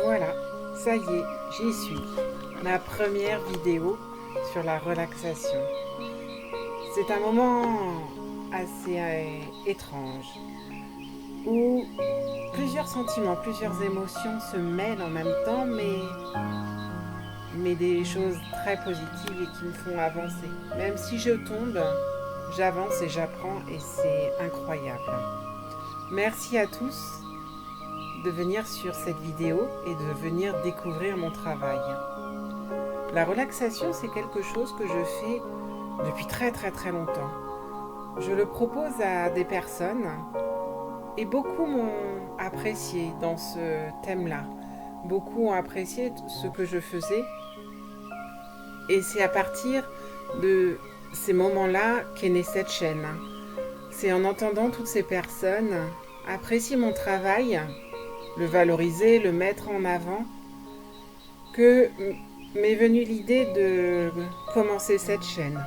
Voilà, ça y est, j'y suis. Ma première vidéo sur la relaxation. C'est un moment assez étrange où plusieurs sentiments, plusieurs émotions se mêlent en même temps, mais des choses très positives et qui me font avancer. Même si je tombe, j'avance et j'apprends et c'est incroyable. Merci à tous de venir sur cette vidéo et de venir découvrir mon travail. La relaxation, c'est quelque chose que je fais depuis très très très longtemps. Je le propose à des personnes et beaucoup m'ont apprécié dans ce thème-là. Beaucoup ont apprécié ce que je faisais et c'est à partir de ces moments-là qu'est née cette chaîne. C'est en entendant toutes ces personnes apprécier mon travail, le valoriser, le mettre en avant, que m'est venue l'idée de commencer cette chaîne.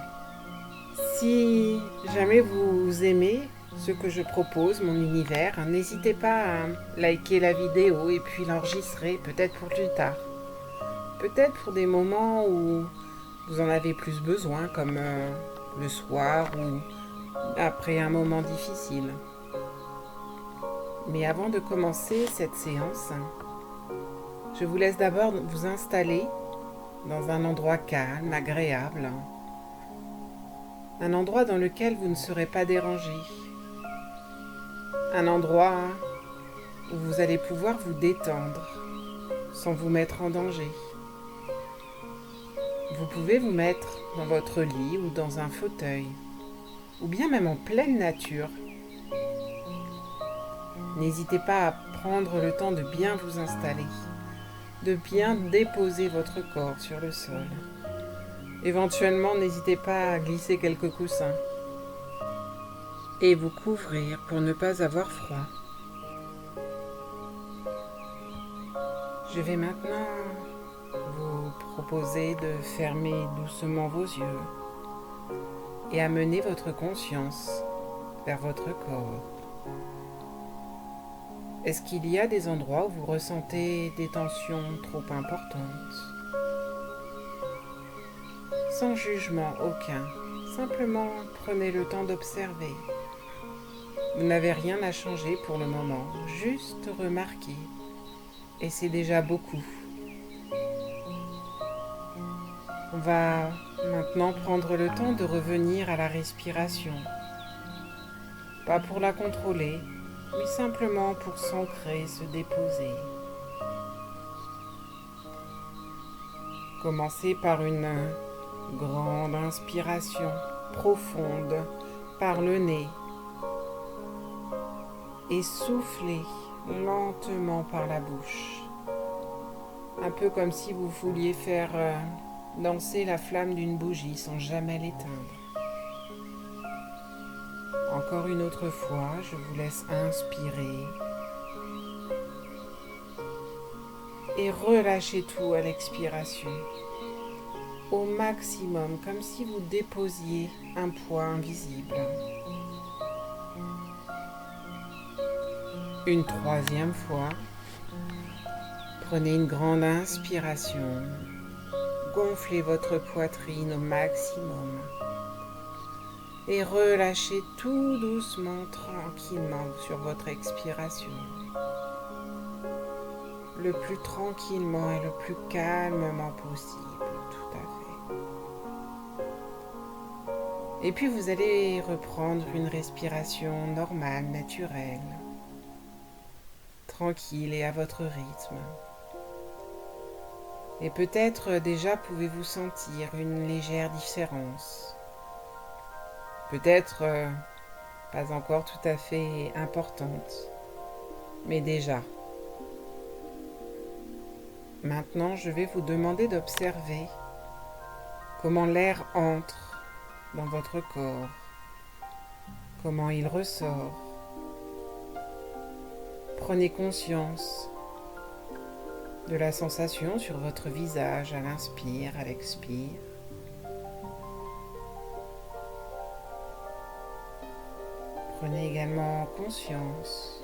Si jamais vous aimez ce que je propose, mon univers, n'hésitez pas à liker la vidéo et puis l'enregistrer, peut-être pour plus tard. Peut-être pour des moments où vous en avez plus besoin, comme le soir ou après un moment difficile. Mais avant de commencer cette séance, je vous laisse d'abord vous installer dans un endroit calme, agréable, un endroit dans lequel vous ne serez pas dérangé, un endroit où vous allez pouvoir vous détendre sans vous mettre en danger. Vous pouvez vous mettre dans votre lit ou dans un fauteuil, ou bien même en pleine nature. N'hésitez pas à prendre le temps de bien vous installer, de bien déposer votre corps sur le sol. Éventuellement, n'hésitez pas à glisser quelques coussins et vous couvrir pour ne pas avoir froid. Je vais maintenant vous proposer de fermer doucement vos yeux et amener votre conscience vers votre corps. Est-ce qu'il y a des endroits où vous ressentez des tensions trop importantes? Sans jugement aucun, simplement prenez le temps d'observer. Vous n'avez rien à changer pour le moment, juste remarquer. Et c'est déjà beaucoup. On va maintenant prendre le temps de revenir à la respiration. Pas pour la contrôler, mais simplement pour s'ancrer, se déposer. Commencez par une grande inspiration profonde par le nez et soufflez lentement par la bouche. Un peu comme si vous vouliez faire danser la flamme d'une bougie sans jamais l'éteindre. Encore une autre fois, je vous laisse inspirer et relâchez tout à l'expiration. Au maximum, comme si vous déposiez un poids invisible. Une troisième fois, prenez une grande inspiration, gonflez votre poitrine au maximum et relâchez tout doucement, tranquillement sur votre expiration. Le plus tranquillement et le plus calmement possible, tout à fait. Et puis vous allez reprendre une respiration normale, naturelle, tranquille et à votre rythme. Et peut-être déjà pouvez-vous sentir une légère différence. Peut-être pas encore tout à fait importante, mais déjà. Maintenant, je vais vous demander d'observer comment l'air entre dans votre corps, comment il ressort. Prenez conscience de la sensation sur votre visage à l'inspire, à l'expire. Prenez également conscience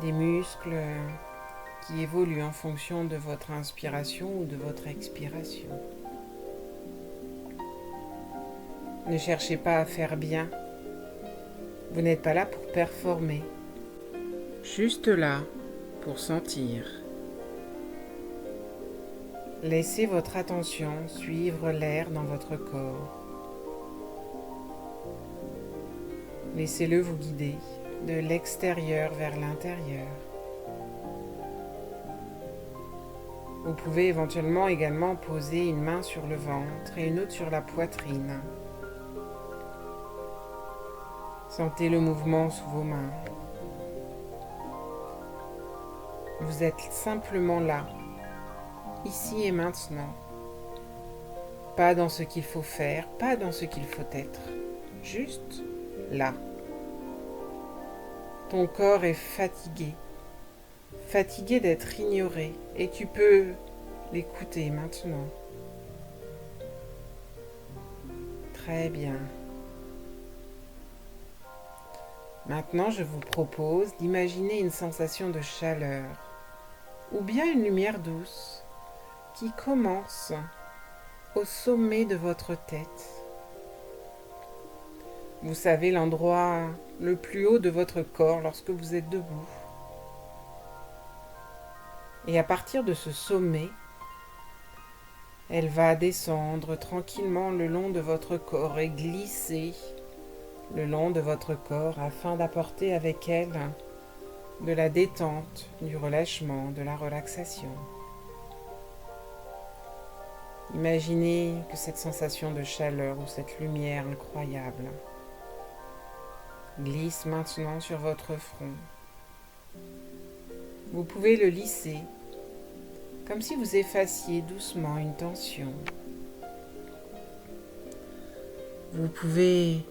des muscles qui évolue en fonction de votre inspiration ou de votre expiration. Ne cherchez pas à faire bien. Vous n'êtes pas là pour performer. Juste là pour sentir. Laissez votre attention suivre l'air dans votre corps. Laissez-le vous guider de l'extérieur vers l'intérieur. Vous pouvez éventuellement également poser une main sur le ventre et une autre sur la poitrine. Sentez le mouvement sous vos mains. Vous êtes simplement là, ici et maintenant. Pas dans ce qu'il faut faire, pas dans ce qu'il faut être. Juste là. Ton corps est fatigué. Fatigué d'être ignoré. Et tu peux l'écouter maintenant. Très bien. Maintenant, je vous propose d'imaginer une sensation de chaleur ou bien une lumière douce qui commence au sommet de votre tête. Vous savez l'endroit le plus haut de votre corps lorsque vous êtes debout. Et à partir de ce sommet, elle va descendre tranquillement le long de votre corps et glisser le long de votre corps afin d'apporter avec elle de la détente, du relâchement, de la relaxation. Imaginez que cette sensation de chaleur ou cette lumière incroyable glisse maintenant sur votre front. Vous pouvez le lisser comme si vous effaciez doucement une tension. Vous pouvez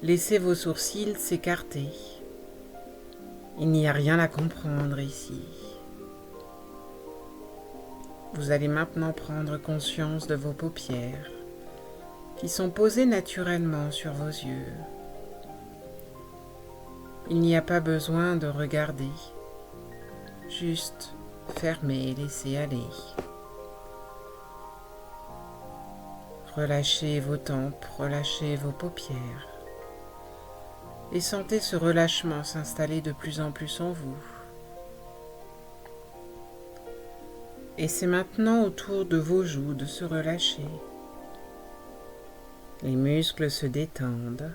laisser vos sourcils s'écarter. Il n'y a rien à comprendre ici. Vous allez maintenant prendre conscience de vos paupières qui sont posées naturellement sur vos yeux. Il n'y a pas besoin de regarder, juste fermer et laisser aller. Relâchez vos tempes, relâchez vos paupières et sentez ce relâchement s'installer de plus en plus en vous. Et c'est maintenant au tour de vos joues de se relâcher. Les muscles se détendent.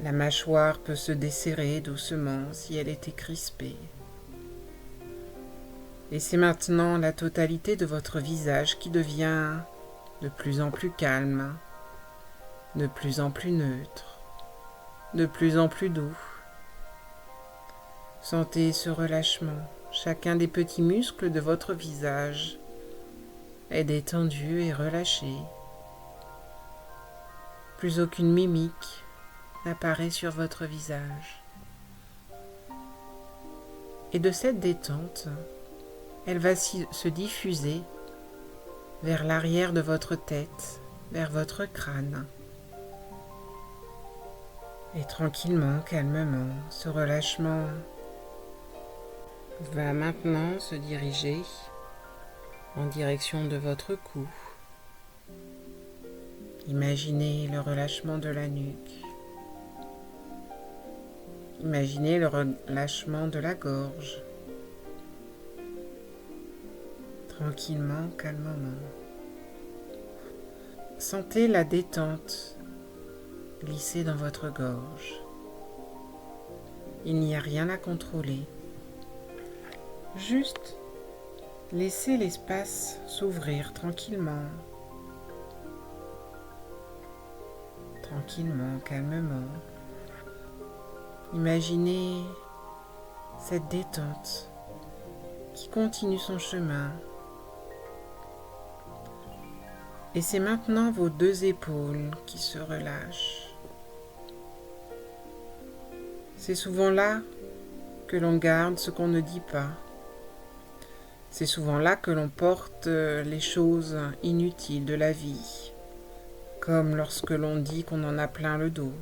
La mâchoire peut se desserrer doucement si elle était crispée. Et c'est maintenant la totalité de votre visage qui devient de plus en plus calme, de plus en plus neutre, de plus en plus doux. Sentez ce relâchement. Chacun des petits muscles de votre visage est détendu et relâché. Plus aucune mimique n'apparaît sur votre visage. Et de cette détente, elle va se diffuser vers l'arrière de votre tête, vers votre crâne. Et tranquillement, calmement, ce relâchement va maintenant se diriger en direction de votre cou. Imaginez le relâchement de la nuque. Imaginez le relâchement de la gorge. Tranquillement, calmement. Sentez la détente glisser dans votre gorge. Il n'y a rien à contrôler. Juste laissez l'espace s'ouvrir tranquillement. Tranquillement, calmement. Imaginez cette détente qui continue son chemin. Et c'est maintenant vos deux épaules qui se relâchent. C'est souvent là que l'on garde ce qu'on ne dit pas. C'est souvent là que l'on porte les choses inutiles de la vie, comme lorsque l'on dit qu'on en a plein le dos.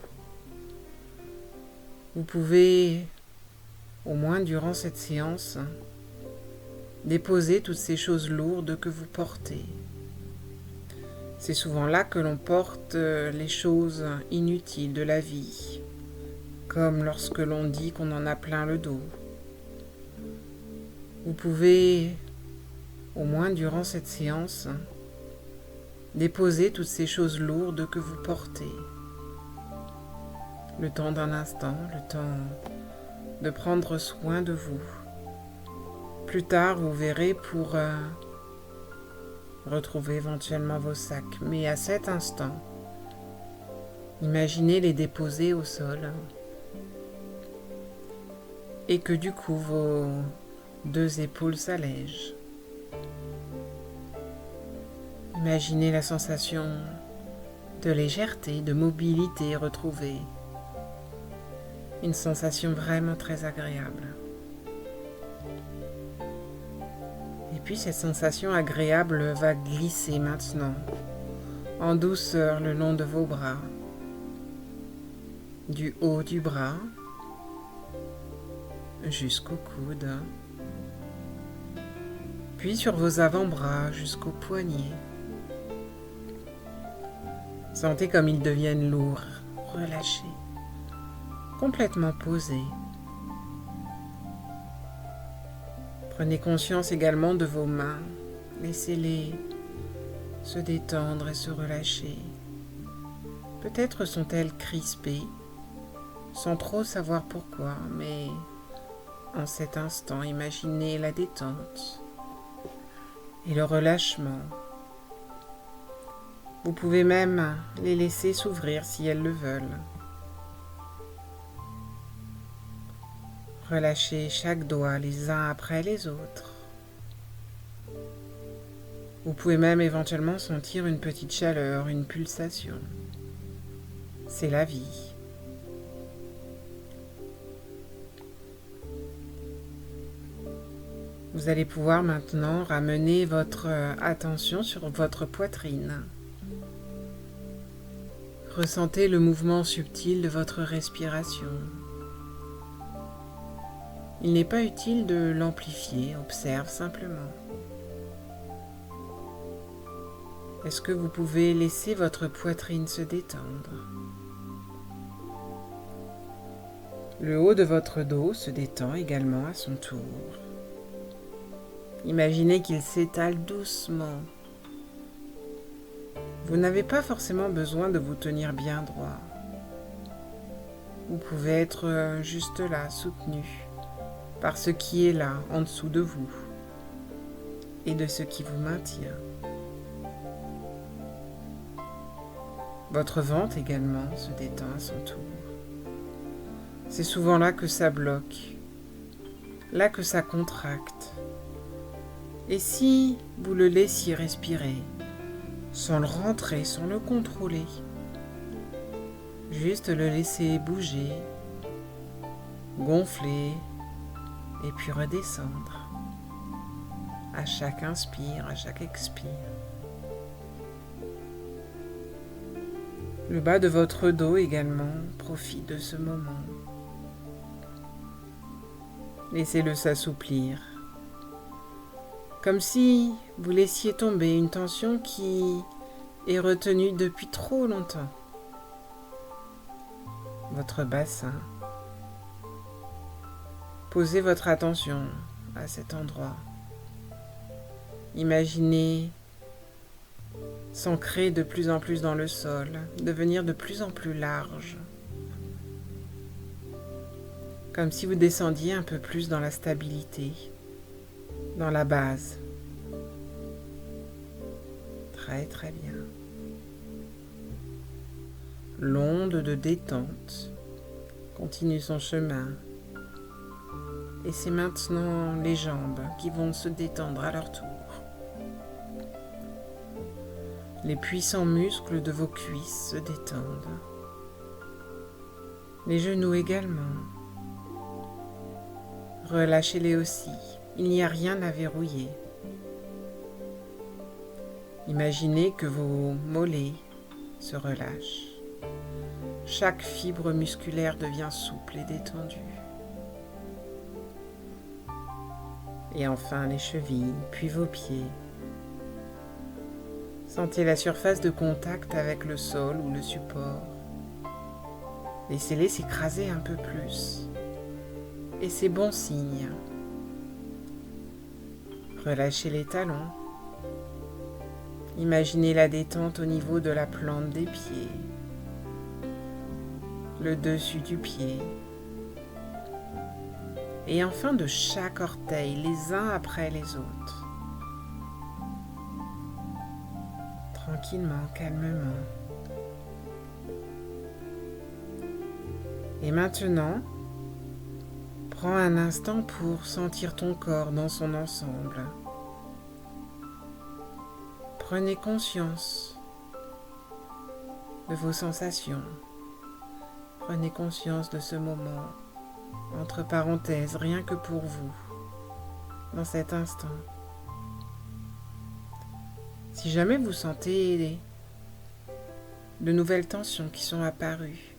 Vous pouvez, au moins durant cette séance, déposer toutes ces choses lourdes que vous portez. C'est souvent là que l'on porte les choses inutiles de la vie, comme lorsque l'on dit qu'on en a plein le dos. Vous pouvez, au moins durant cette séance, déposer toutes ces choses lourdes que vous portez. Le temps d'un instant, le temps de prendre soin de vous. Plus tard, vous verrez pour retrouver éventuellement vos sacs. Mais à cet instant, imaginez les déposer au sol et que du coup vos deux épaules s'allègent. Imaginez la sensation de légèreté, de mobilité retrouvée. Une sensation vraiment très agréable. Et puis cette sensation agréable va glisser maintenant en douceur le long de vos bras, du haut du bras jusqu'au coude, puis sur vos avant-bras jusqu'aux poignets. Sentez comme ils deviennent lourds, relâchés, complètement posés. Prenez conscience également de vos mains, laissez-les se détendre et se relâcher. Peut-être sont-elles crispées, sans trop savoir pourquoi, mais en cet instant, imaginez la détente et le relâchement. Vous pouvez même les laisser s'ouvrir si elles le veulent. Relâchez chaque doigt les uns après les autres. Vous pouvez même éventuellement sentir une petite chaleur, une pulsation. C'est la vie. Vous allez pouvoir maintenant ramener votre attention sur votre poitrine. Ressentez le mouvement subtil de votre respiration. Il n'est pas utile de l'amplifier, observe simplement. Est-ce que vous pouvez laisser votre poitrine se détendre? Le haut de votre dos se détend également à son tour. Imaginez qu'il s'étale doucement. Vous n'avez pas forcément besoin de vous tenir bien droit. Vous pouvez être juste là, soutenu par ce qui est là, en dessous de vous, et de ce qui vous maintient. Votre ventre également se détend à son tour. C'est souvent là que ça bloque, là que ça contracte. Et si vous le laissiez respirer, sans le rentrer, sans le contrôler, juste le laisser bouger, gonfler, et puis redescendre à chaque inspire, à chaque expire. Le bas de votre dos également profite de ce moment. Laissez-le s'assouplir, comme si vous laissiez tomber une tension qui est retenue depuis trop longtemps. Votre bassin. Posez votre attention à cet endroit. Imaginez s'ancrer de plus en plus dans le sol, devenir de plus en plus large. Comme si vous descendiez un peu plus dans la stabilité, dans la base. Très très bien. L'onde de détente continue son chemin. Et c'est maintenant les jambes qui vont se détendre à leur tour. Les puissants muscles de vos cuisses se détendent. Les genoux également. Relâchez-les aussi. Il n'y a rien à verrouiller. Imaginez que vos mollets se relâchent Chaque fibre musculaire devient souple et détendue. Et enfin les chevilles, puis vos pieds. Sentez la surface de contact avec le sol ou le support. Laissez-les s'écraser un peu plus. Et c'est bon signe. Relâchez les talons. Imaginez la détente au niveau de la plante des pieds, le dessus du pied, et enfin de chaque orteil, les uns après les autres. Tranquillement, calmement. Et maintenant, prends un instant pour sentir ton corps dans son ensemble. Prenez conscience de vos sensations. Prenez conscience de ce moment, entre parenthèses, rien que pour vous, dans cet instant. Si jamais vous sentez de nouvelles tensions qui sont apparues,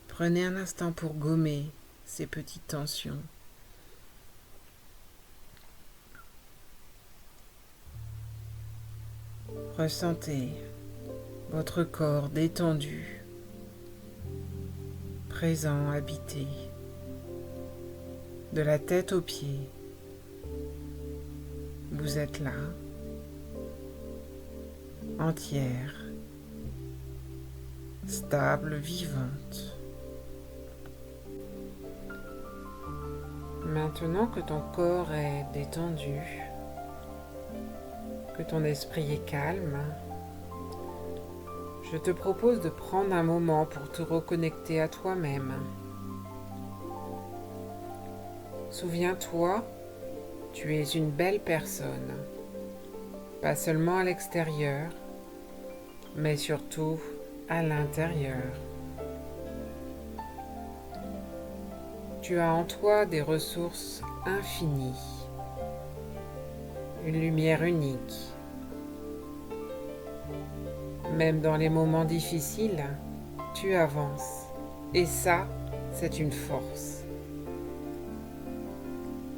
prenez un instant pour gommer ces petites tensions. Ressentez votre corps détendu, présent, habité, de la tête aux pieds. Vous êtes là, entière, stable, vivante. Maintenant que ton corps est détendu, que ton esprit est calme, je te propose de prendre un moment pour te reconnecter à toi-même. Souviens-toi, tu es une belle personne, pas seulement à l'extérieur, mais surtout à l'intérieur. Tu as en toi des ressources infinies, une lumière unique. Même dans les moments difficiles, tu avances. Et ça, c'est une force.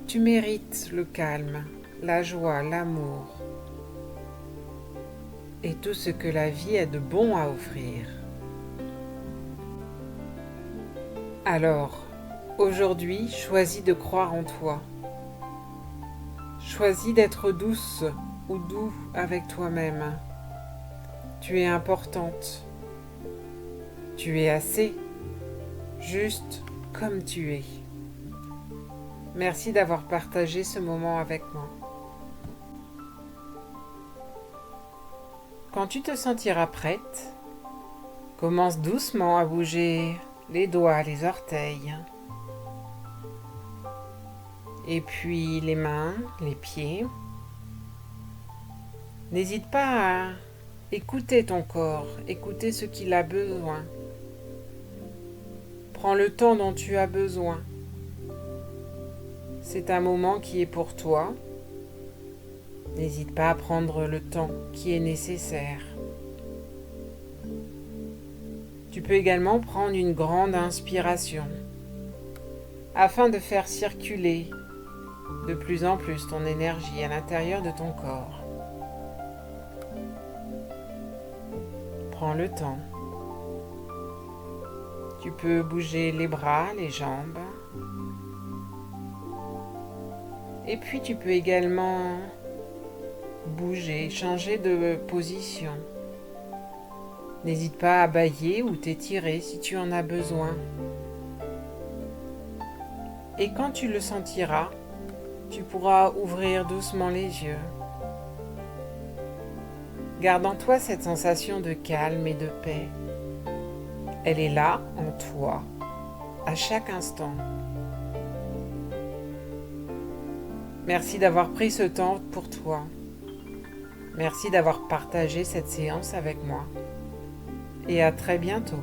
Tu mérites le calme, la joie, l'amour et tout ce que la vie a de bon à offrir. Alors, aujourd'hui, choisis de croire en toi. Choisis d'être douce ou doux avec toi-même. Tu es importante. Tu es assez, juste comme tu es. Merci d'avoir partagé ce moment avec moi. Quand tu te sentiras prête, commence doucement à bouger les doigts, les orteils, et puis les mains, les pieds. N'hésite pas à écouter ton corps, écouter ce qu'il a besoin. Prends le temps dont tu as besoin. C'est un moment qui est pour toi. N'hésite pas à prendre le temps qui est nécessaire. Tu peux également prendre une grande inspiration afin de faire circuler de plus en plus ton énergie à l'intérieur de ton corps. Prends le temps. Tu peux bouger les bras, les jambes. Et puis tu peux également bouger, changer de position. N'hésite pas à bâiller ou t'étirer si tu en as besoin. Et quand tu le sentiras, tu pourras ouvrir doucement les yeux. Garde en toi cette sensation de calme et de paix. Elle est là, en toi, à chaque instant. Merci d'avoir pris ce temps pour toi. Merci d'avoir partagé cette séance avec moi. Et à très bientôt.